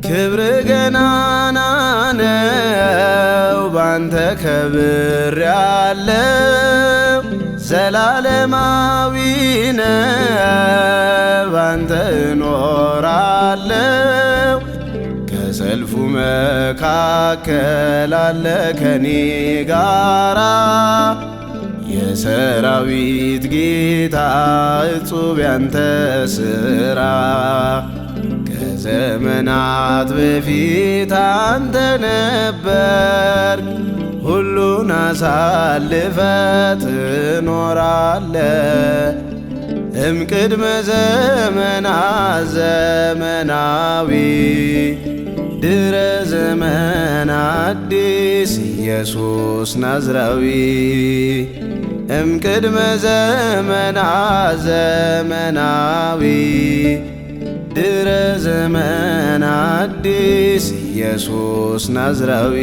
ክብር ገናና ነው ባንተ ከብር ያለው ዘላለማዊ ነው ባንተ እኖራለው። ከሰልፉ መካከል አለ ከኔ ጋራ የሰራዊት ጌታ እጹብ ያንተ ስራ። ከዘመናት በፊት አንተ ነበር ሁሉን አሳልፈ ትኖራለ። እምቅድመ ዘመናት ዘመናዊ ድረ ዘመን አዲስ ኢየሱስ ናዝራዊ። እምቅድመ ዘመናት ዘመናዊ ድረ ዘመን አዲስ ኢየሱስ ናዝራዊ።